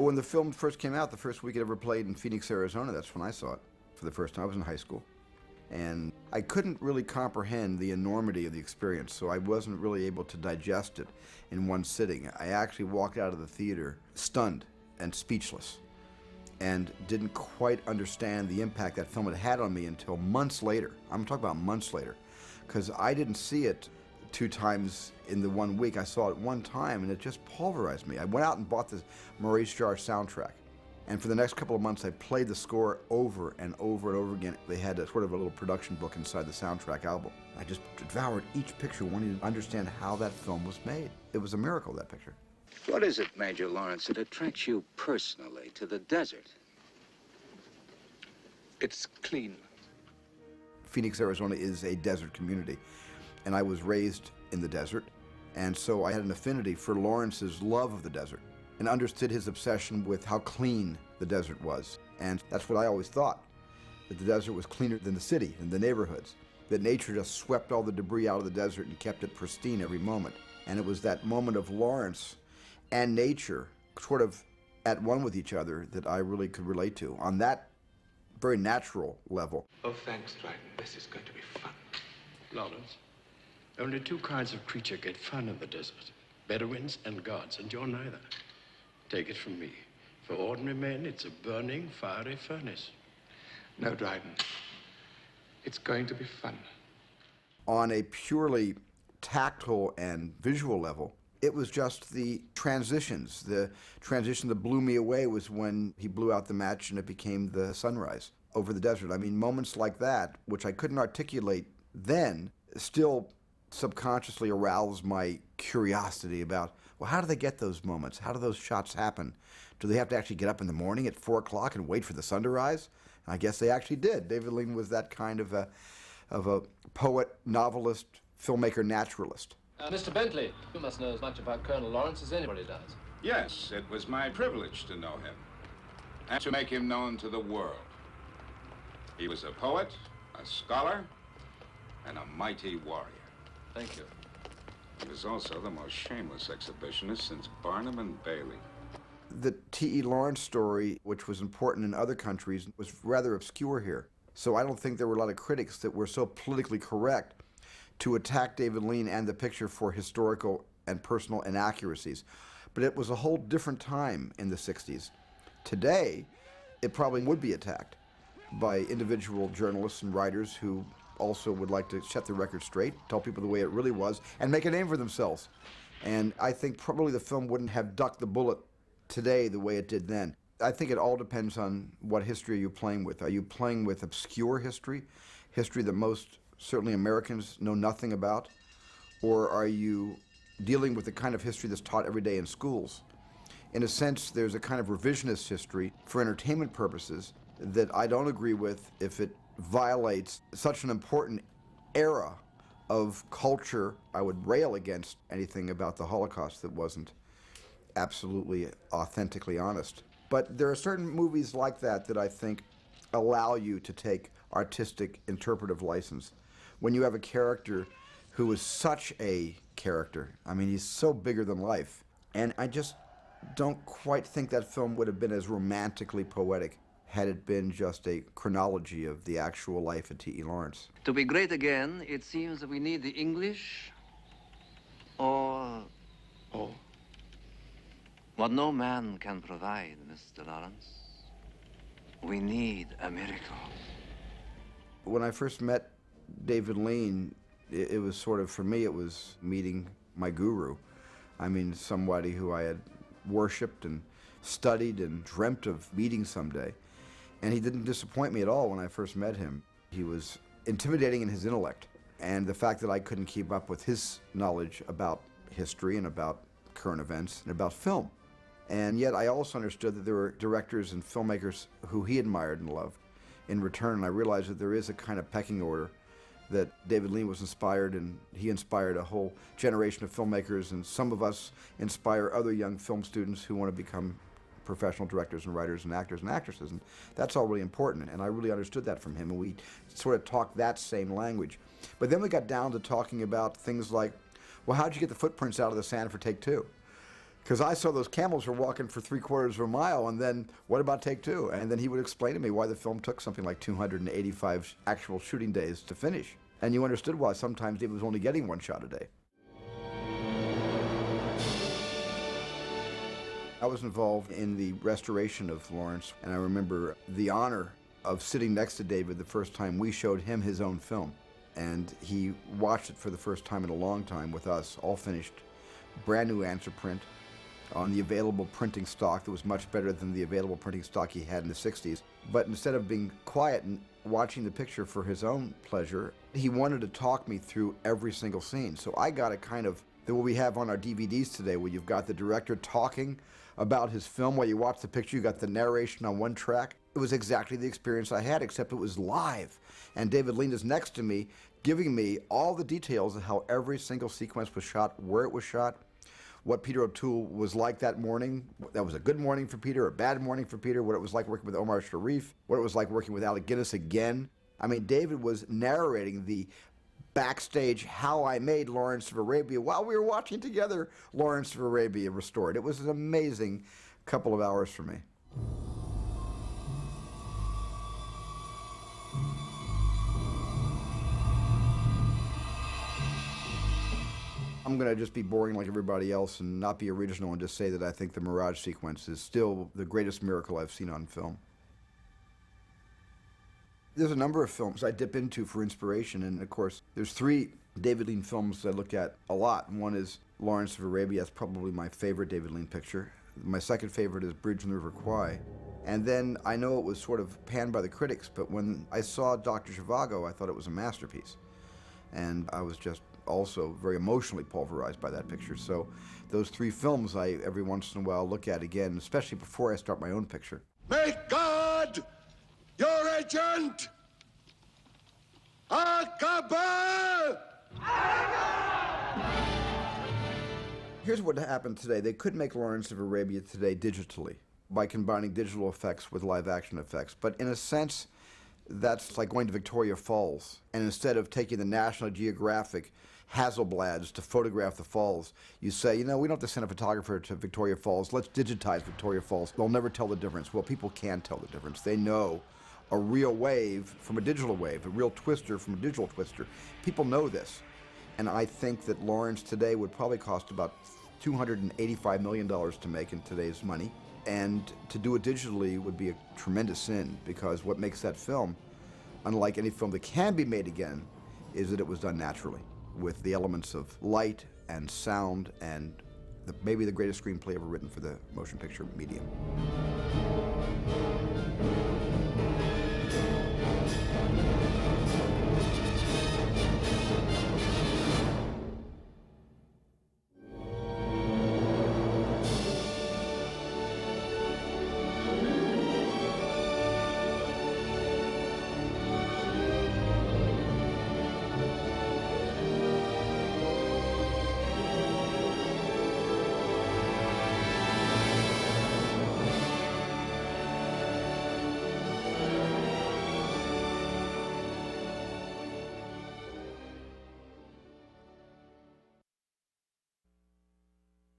Well, when the film first came out, the first week it ever played in Phoenix, Arizona, that's when I saw it for the first time. I was in high school. And I couldn't really comprehend the enormity of the experience, so I wasn't really able to digest it in one sitting. I actually walked out of the theater stunned and speechless and didn't quite understand the impact that film had had on me until months later. I'm talking about months later, because I didn't see it 2 times in the 1 week. I saw it one time and it just pulverized me. I went out and bought the Maurice Jarre soundtrack. And for the next couple of months, I played the score over and over and over again. They had a sort of a little production book inside the soundtrack album. I just devoured each picture, wanting to understand how that film was made. It was a miracle, that picture. What is it, Major Lawrence, that attracts you personally to the desert? It's clean. Phoenix, Arizona is a desert community, and I was raised in the desert, and so I had an affinity for Lawrence's love of the desert and understood his obsession with how clean the desert was. And that's what I always thought, that the desert was cleaner than the city and the neighborhoods, that nature just swept all the debris out of the desert and kept it pristine every moment. And it was that moment of Lawrence and nature sort of at one with each other that I really could relate to on that very natural level. Oh, thanks, Dryden. This is going to be fun. Lawrence, only 2 kinds of creature get fun in the desert: Bedouins and gods, and you're neither. Take it from me. For ordinary men, it's a burning, fiery furnace. No, Dryden. It's going to be fun. On a purely tactile and visual level, it was just the transitions. The transition that blew me away was when he blew out the match and it became the sunrise over the desert. I mean, moments like that, which I couldn't articulate then, still subconsciously aroused my curiosity about, well, how do they get those moments? How do those shots happen? Do they have to actually get up in the morning at 4 o'clock and wait for the sun to rise? I guess they actually did. David Lean was that kind of a poet, novelist, filmmaker, naturalist. Mr. Bentley, you must know as much about Colonel Lawrence as anybody does. Yes, it was my privilege to know him and to make him known to the world. He was a poet, a scholar, and a mighty warrior. Thank you. He was also the most shameless exhibitionist since Barnum and Bailey. The T.E. Lawrence story, which was important in other countries, was rather obscure here. So I don't think there were a lot of critics that were so politically correct to attack David Lean and the picture for historical and personal inaccuracies. But it was a whole different time in the 60s. Today, it probably would be attacked by individual journalists and writers who also would like to set the record straight, tell people the way it really was, and make a name for themselves. And I think probably the film wouldn't have ducked the bullet today the way it did then. I think it all depends on what history you're playing with. Are you playing with obscure history, history that most, certainly Americans, know nothing about? Or are you dealing with the kind of history that's taught every day in schools? In a sense, there's a kind of revisionist history for entertainment purposes that I don't agree with if it violates such an important era of culture. I would rail against anything about the Holocaust that wasn't absolutely authentically honest. But there are certain movies like that that I think allow you to take artistic interpretive license. When you have a character who is such a character, I mean, he's so bigger than life, and I just don't quite think that film would have been as romantically poetic had it been just a chronology of the actual life of T.E. Lawrence. To be great again, it seems that we need the English or what no man can provide, Mr. Lawrence. We need a miracle. When I first met David Lean, it was sort of, for me, it was meeting my guru. I mean, somebody who I had worshipped and studied and dreamt of meeting someday. And he didn't disappoint me at all when I first met him. He was intimidating in his intellect, and the fact that I couldn't keep up with his knowledge about history and about current events and about film. And yet I also understood that there were directors and filmmakers who he admired and loved. In return, I realized that there is a kind of pecking order, that David Lean was inspired, and he inspired a whole generation of filmmakers, and some of us inspire other young film students who want to become professional directors and writers and actors and actresses, and that's all really important, and I really understood that from him, and we sort of talked that same language. But then we got down to talking about things like, well, how'd you get the footprints out of the sand for take 2? Because I saw those camels were walking for 3/4 of a mile, and then what about take two? And then he would explain to me why the film took something like 285 actual shooting days to finish. And you understood why sometimes David was only getting one shot a day. I was involved in the restoration of Lawrence, and I remember the honor of sitting next to David the first time we showed him his own film. And he watched it for the first time in a long time with us, all finished, brand new answer print on the available printing stock that was much better than the available printing stock he had in the 60s. But instead of being quiet and watching the picture for his own pleasure, he wanted to talk me through every single scene. So I got a kind of, what we have on our DVDs today, where you've got the director talking about his film while you watch the picture, you got the narration on one track. It was exactly the experience I had, except it was live. And David Lean is next to me, giving me all the details of how every single sequence was shot, where it was shot, what Peter O'Toole was like that morning. That was a good morning for Peter, a bad morning for Peter, what it was like working with Omar Sharif, what it was like working with Alec Guinness again. I mean, David was narrating the backstage how I made Lawrence of Arabia while we were watching together Lawrence of Arabia restored. It was an amazing couple of hours for me. I'm going to just be boring like everybody else and not be original and just say that I think the Mirage sequence is still the greatest miracle I've seen on film. There's a number of films I dip into for inspiration, and of course, there's 3 David Lean films that I look at a lot. One is Lawrence of Arabia. That's probably my favorite David Lean picture. My second favorite is Bridge on the River Kwai. And then I know it was sort of panned by the critics, but when I saw Dr. Zhivago, I thought it was a masterpiece. And I was just also very emotionally pulverized by that picture. So those 3 films I every once in a while look at again, especially before I start my own picture. Make God your agent! Akbar! Here's what happened today. They could make Lawrence of Arabia today digitally by combining digital effects with live action effects. But in a sense, that's like going to Victoria Falls, and instead of taking the National Geographic Hasselblads to photograph the falls, you say, you know, we don't have to send a photographer to Victoria Falls. Let's digitize Victoria Falls. They'll never tell the difference. Well, people can tell the difference. They know a real wave from a digital wave, a real twister from a digital twister. People know this. And I think that Lawrence today would probably cost about $285 million to make in today's money. And to do it digitally would be a tremendous sin, because what makes that film, unlike any film that can be made again, is that it was done naturally, with the elements of light and sound and maybe the greatest screenplay ever written for the motion picture medium.